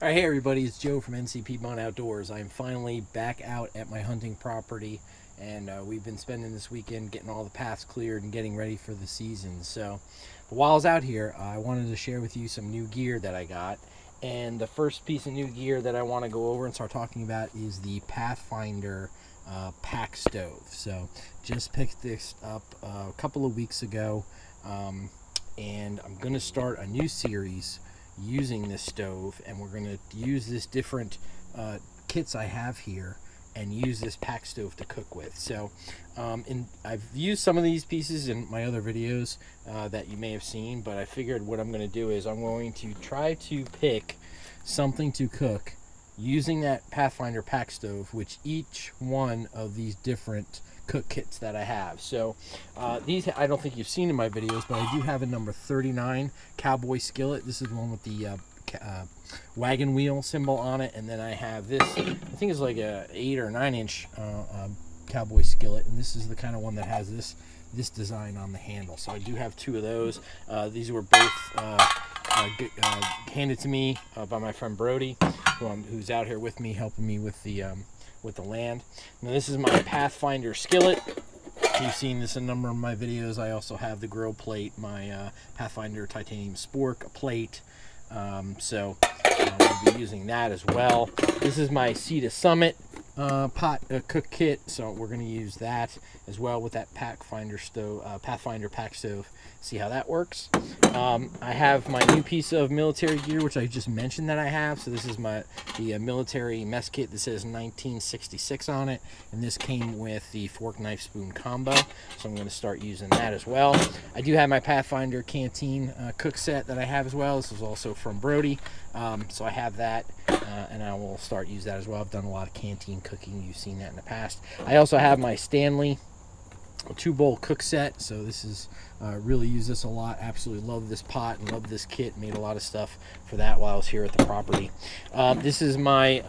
All right, hey everybody, it's Joe from NCP Bone Outdoors. I'm finally back out at my hunting property, and we've been spending this weekend getting all the paths cleared and getting ready for the season. So while I was out here, I wanted to share with you some new gear that I got. And the first piece of new gear that I want to go over and start talking about is the Pathfinder pack stove. So just picked this up a couple of weeks ago, and I'm going to start a new series using this stove, and we're going to use this different kits I have here and use this pack stove to cook with. So I've used some of these pieces in my other videos that you may have seen, but I figured what I'm going to do is I'm going to try to pick something to cook using that Pathfinder pack stove, which each one of these different cook kits that I have. So these I don't think you've seen in my videos, but I do have a number 39 cowboy skillet. This is the one with the wagon wheel symbol on it, and then I have this, I think it's like a 8 or 9 inch cowboy skillet, and this is the kind of one that has this design on the handle. So I do have two of those. These were both handed to me by my friend Brody, who's out here with me helping me with the land. Now this is my Pathfinder skillet. You've seen this in a number of my videos. I also have the grill plate, my Pathfinder titanium spork plate. So we'll be using that as well. This is my Sea to Summit pot cook kit, so we're going to use that as well with that Pathfinder pack stove. See how that works. I have my new piece of military gear, which I just mentioned that I have. So this is the military mess kit that says 1966 on it, and this came with the fork, knife, spoon combo. So I'm going to start using that as well. I do have my Pathfinder canteen cook set that I have as well. This is also from Brody, so I have that, and I will start use that as well. I've done a lot of canteen cooking. You've seen that in the past. I also have my Stanley 2-bowl cook set, so this is really use this a lot. Absolutely love this pot and love this kit. Made a lot of stuff for that while I was here at the property. This is my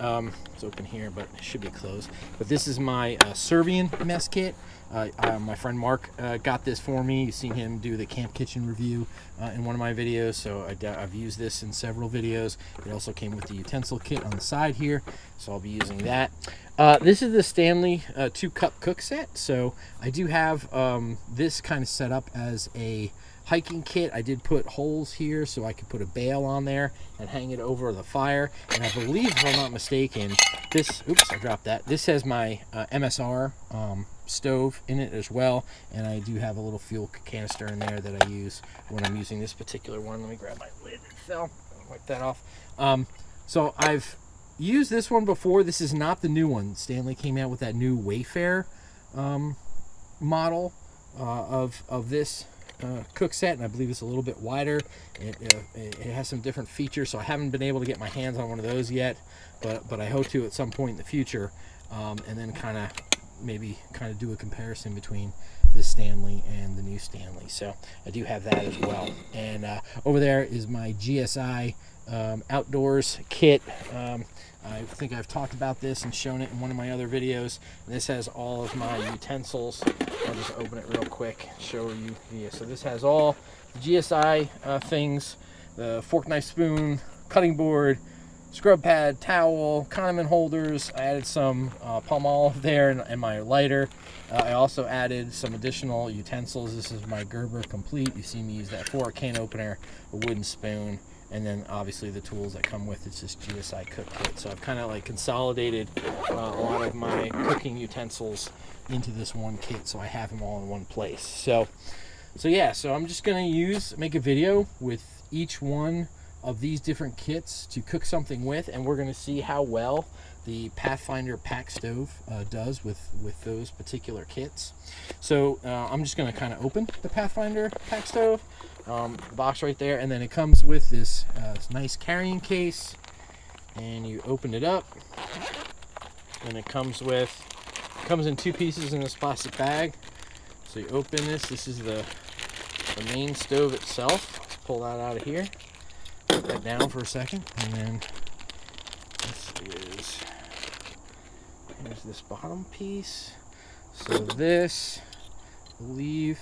it's open here, but it should be closed, but this is my Serbian mess kit. My friend Mark got this for me. You've seen him do the camp kitchen review in one of my videos, so I've used this in several videos. It also came with the utensil kit on the side here, so I'll be using that. This is the Stanley 2-cup cook set. So I do have this kind of set up as a hiking kit. I did put holes here so I could put a bale on there and hang it over the fire. And I believe, if I'm not mistaken, this, oops, I dropped that. This has my MSR stove in it as well. And I do have a little fuel canister in there that I use when I'm using this particular one. Let me grab my lid. It fell. I'll wipe that off. So I've used this one before. This is not the new one. Stanley came out with that new Wayfair model of this cook set, and I believe it's a little bit wider. It has some different features, so I haven't been able to get my hands on one of those yet, but I hope to at some point in the future, and then maybe do a comparison between this Stanley and the new Stanley. So I do have that as well. And over there is my GSI outdoors kit. I think I've talked about this and shown it in one of my other videos. And this has all of my utensils. I'll just open it real quick, show you. Yeah, so this has all the GSI things: the fork, knife, spoon, cutting board, scrub pad, towel, condiment holders. I added some palm olive there and my lighter. I also added some additional utensils. This is my Gerber Complete. You've seen me use that fork, can opener, a wooden spoon, and then obviously the tools that come with it's this GSI cook kit. So I've kind of like consolidated a lot of my cooking utensils into this one kit, so I have them all in one place. So yeah, so I'm just gonna make a video with each one of these different kits to cook something with, and we're gonna see how well the Pathfinder pack stove does with those particular kits. So I'm just gonna kind of open the Pathfinder pack stove, the box right there, and then it comes with this nice carrying case, and you open it up, and it comes in 2 pieces in this plastic bag. So you open this is the main stove itself. Let's pull that out of here, put that down for a second, and then here's this bottom piece. So this, I believe,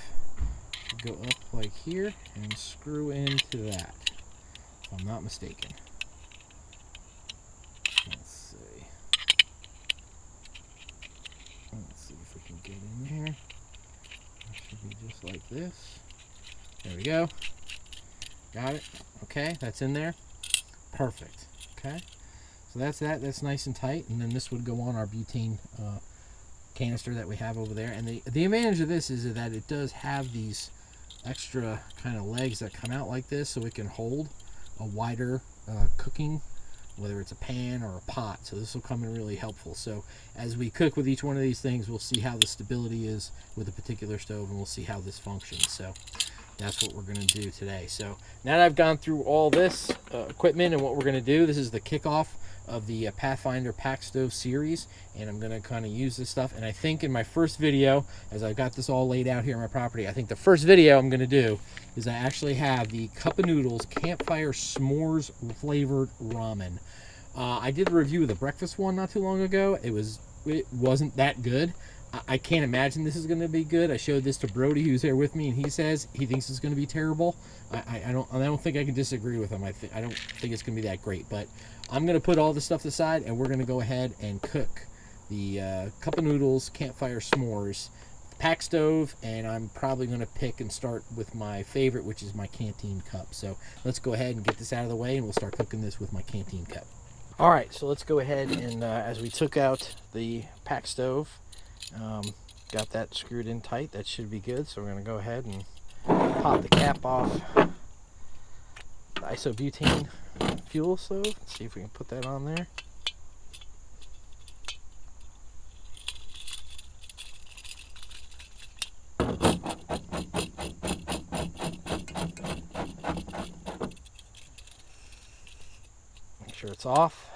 go up like here and screw into that, if I'm not mistaken. just like this. There we go. Got it. Okay, that's in there. Perfect. Okay, so that's that. That's nice and tight. And then this would go on our butane canister that we have over there. And the advantage of this is that it does have these extra kind of legs that come out like this, so it can hold a wider cooking, whether it's a pan or a pot. So this will come in really helpful. So as we cook with each one of these things, we'll see how the stability is with a particular stove, and we'll see how this functions. So that's what we're going to do today. So now that I've gone through all this equipment and what we're going to do, this is the kickoff of the Pathfinder pack stove series, and I'm going to kind of use this stuff. And I think in my first video, as I've got this all laid out here on my property, I think the first video I'm going to do is I actually have the cup of noodles campfire s'mores flavored ramen. I did a review of the breakfast one not too long ago. It wasn't that good. I can't imagine this is going to be good. I showed this to Brody, who's here with me, and he says he thinks it's going to be terrible. I don't think I can disagree with him. I don't think it's going to be that great. But I'm going to put all this stuff aside, and we're going to go ahead and cook the cup of noodles campfire s'mores pack stove. And I'm probably going to pick and start with my favorite, which is my canteen cup. So let's go ahead and get this out of the way, and we'll start cooking this with my canteen cup. All right, so let's go ahead and as we took out the pack stove, got that screwed in tight. That should be good. So we're going to go ahead and pop the cap off the isobutane fuel stove. Let's see if we can put that on there. Make sure it's off.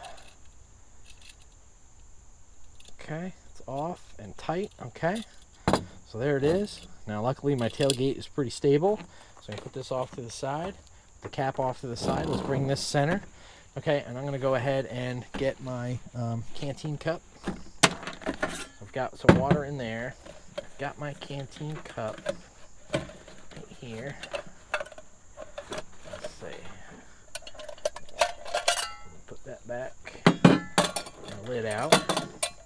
Okay, it's off and tight. Okay, so there it is. Now luckily my tailgate is pretty stable, so I'm going to put this off to the side, the cap off to the side. Let's bring this center. Okay, and I'm going to go ahead and get my canteen cup. I've got some water in there. I've got my canteen cup right here. Let's see. Put that back. And the lid out.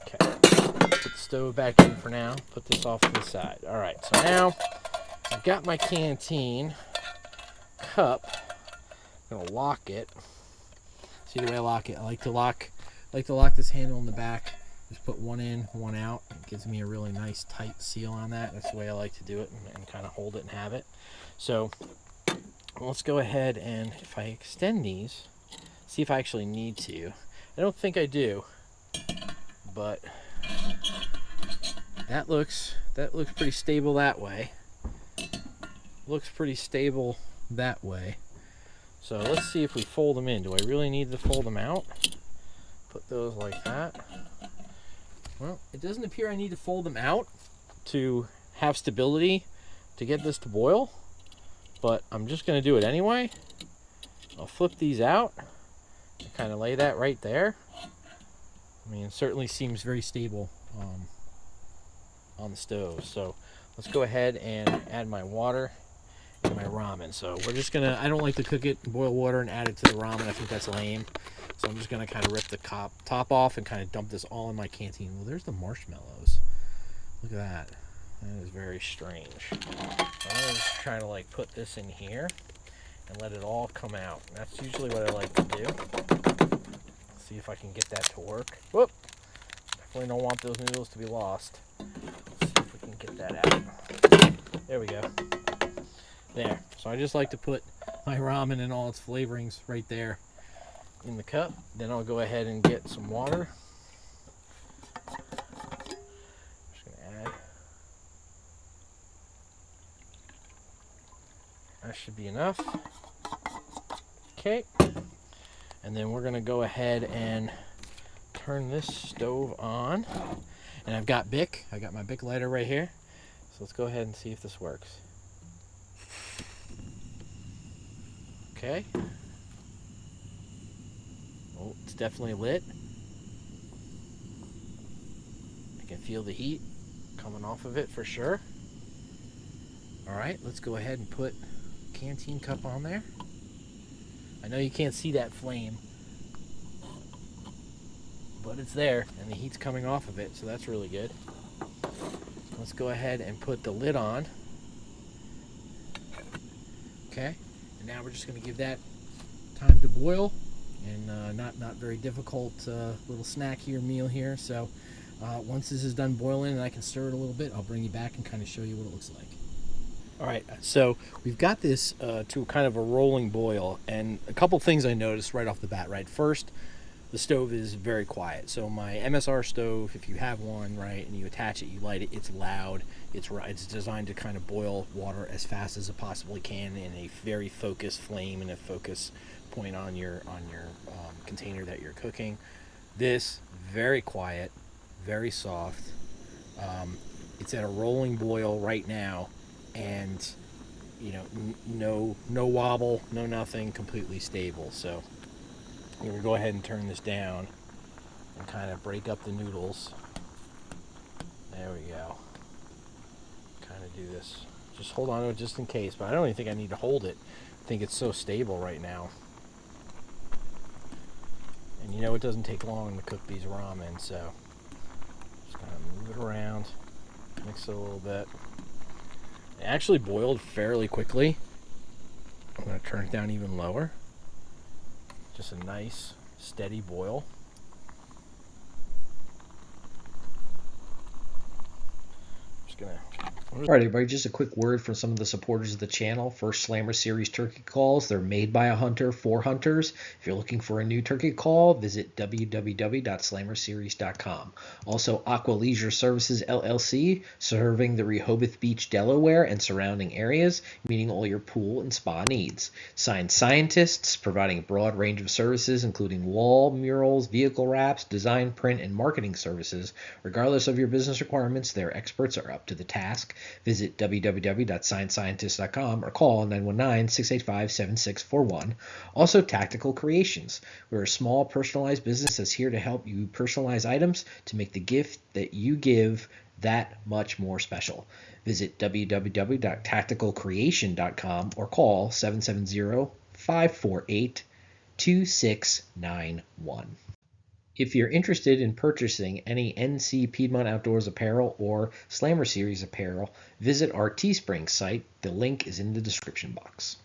Okay. Put the stove back in for now. Put this off to the side. All right. So now I've got my canteen cup. I'm gonna lock it. See the way I lock it? I like to lock this handle in the back. Just put one in, one out. It gives me a really nice tight seal on that. That's the way I like to do it, and kind of hold it and have it. So let's go ahead and if I extend these, see if I actually need to. I don't think I do, but that looks pretty stable that way. Looks pretty stable that way. So let's see if we fold them in. Do I really need to fold them out? Put those like that. Well, it doesn't appear I need to fold them out to have stability to get this to boil, but I'm just going to do it anyway. I'll flip these out and kind of lay that right there. I mean, it certainly seems very stable on the stove. So let's go ahead and add my water and my ramen. So we're just going to, I don't like to cook it in boiled water and add it to the ramen. I think that's lame. So I'm just going to kind of rip the top off and kind of dump this all in my canteen. Well, there's the marshmallows. Look at that. That is very strange. I'm just trying to like put this in here and let it all come out. And that's usually what I like to do. Let's see if I can get that to work. Whoop! Definitely don't want those noodles to be lost. Let's see if we can get that out. There we go. There. So I just like to put my ramen and all its flavorings right there in the cup. Then I'll go ahead and get some water. Just gonna add. That should be enough. Okay. And then we're gonna go ahead and turn this stove on. And I've got Bic. I got my Bic lighter right here. So let's go ahead and see if this works. Okay. Oh, it's definitely lit. I can feel the heat coming off of it for sure. All right, let's go ahead and put canteen cup on there. I know you can't see that flame, but it's there and the heat's coming off of it, so that's really good. Let's go ahead and put the lid on. now we're just going to give that time to boil, and not very difficult little snack here, meal here. So once this is done boiling and I can stir it a little bit, I'll bring you back and kind of show you what it looks like. All right, so we've got this to kind of a rolling boil, and a couple things I noticed right off the bat. Right, first, the stove is very quiet. So my MSR stove, if you have one, right, and you attach it, you light it, it's loud. It's designed to kind of boil water as fast as it possibly can in a very focused flame and a focus point on your container that you're cooking. This, very quiet, very soft. It's at a rolling boil right now, and you know, no wobble, no nothing, completely stable. So I'm gonna go ahead and turn this down and kind of break up the noodles. There we go. Kind of do this. Just hold on to it just in case, but I don't even think I need to hold it. I think it's so stable right now. And you know, it doesn't take long to cook these ramen, so just kind of move it around, mix it a little bit. It actually boiled fairly quickly. I'm going to turn it down even lower. Just a nice, steady boil. All right, everybody, just a quick word from some of the supporters of the channel. First, Slammer Series turkey calls. They're made by a hunter for hunters. If you're looking for a new turkey call, visit www.slammerseries.com. Also, Aqua Leisure Services, LLC, serving the Rehoboth Beach, Delaware, and surrounding areas, meeting all your pool and spa needs. Science Scientists, providing a broad range of services, including wall, murals, vehicle wraps, design, print, and marketing services. Regardless of your business requirements, their experts are up to the task. Visit www.sciencescientist.com or call 919-685-7641. Also, Tactical Creations. We're a small, personalized business that's here to help you personalize items to make the gift that you give that much more special. Visit www.tacticalcreation.com or call 770-548-2691. If you're interested in purchasing any NC Piedmont Outdoors apparel or Slammer Series apparel, visit our Teespring site. The link is in the description box.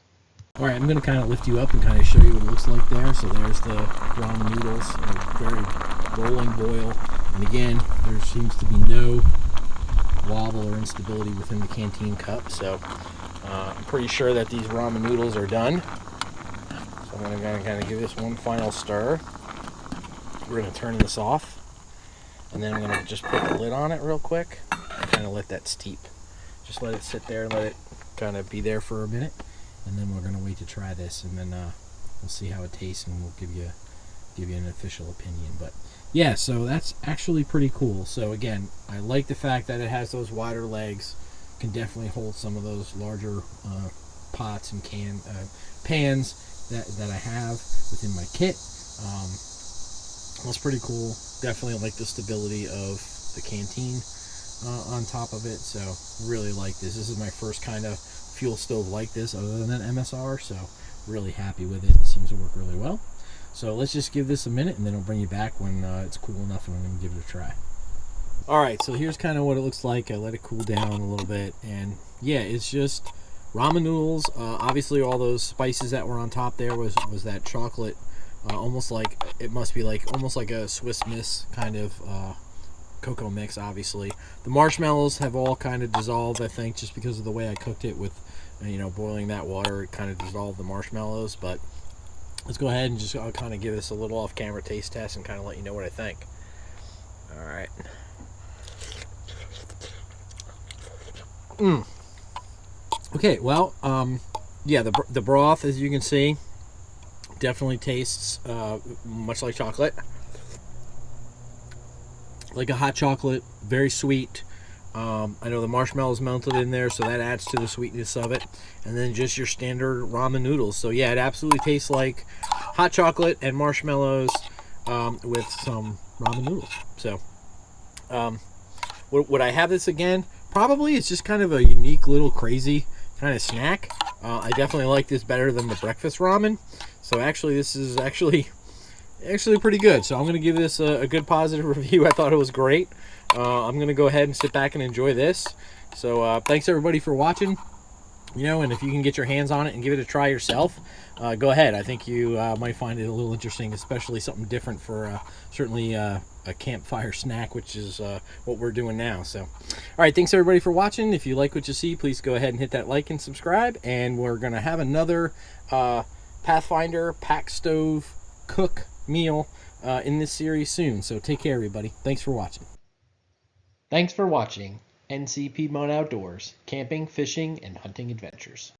All right, I'm going to kind of lift you up and kind of show you what it looks like there. So there's the ramen noodles, a very rolling boil. And again, there seems to be no wobble or instability within the canteen cup. So I'm pretty sure that these ramen noodles are done. So I'm going to kind of give this one final stir. We're going to turn this off, and then I'm going to just put the lid on it real quick and kind of let that steep. Just let it sit there and let it kind of be there for a minute, and then we're going to wait to try this, and then we'll see how it tastes, and we'll give you an official opinion. But yeah, so that's actually pretty cool. So again, I like the fact that it has those wider legs, can definitely hold some of those larger pots and pans that I have within my kit. That's pretty cool. Definitely like the stability of the canteen on top of it. So really like this. This is my first kind of fuel stove like this other than MSR. So really happy with it. It seems to work really well. So let's just give this a minute, and then I'll bring you back when it's cool enough, and I'm going to give it a try. All right, so here's kind of what it looks like. I let it cool down a little bit, and yeah, it's just ramen noodles. Obviously all those spices that were on top there was that chocolate. Almost like, it must be like almost like a Swiss Miss kind of cocoa mix. Obviously the marshmallows have all kind of dissolved, I think, just because of the way I cooked it with boiling that water. It kind of dissolved the marshmallows. But let's go ahead and just I'll kind of give this a little off camera taste test and kind of let you know what I think. All right. Okay, well, yeah, the broth, as you can see, definitely tastes much like chocolate, like a hot chocolate, very sweet. I know the marshmallows melted in there, so that adds to the sweetness of it. And then just your standard ramen noodles. So yeah, it absolutely tastes like hot chocolate and marshmallows with some ramen noodles. So would I have this again? Probably. It's just kind of a unique little crazy kind of snack. I definitely like this better than the breakfast ramen. So actually, this is actually pretty good. So I'm going to give this a good positive review. I thought it was great. I'm going to go ahead and sit back and enjoy this. So thanks everybody for watching. And if you can get your hands on it and give it a try yourself, go ahead. I think you might find it a little interesting, especially something different for certainly a campfire snack, which is what we're doing now. So, all right, thanks everybody for watching. If you like what you see, please go ahead and hit that like and subscribe. And we're going to have another Pathfinder pack stove cook meal in this series soon. So take care, everybody. Thanks for watching. Thanks for watching NC Piedmont Outdoors, camping, fishing, and hunting adventures.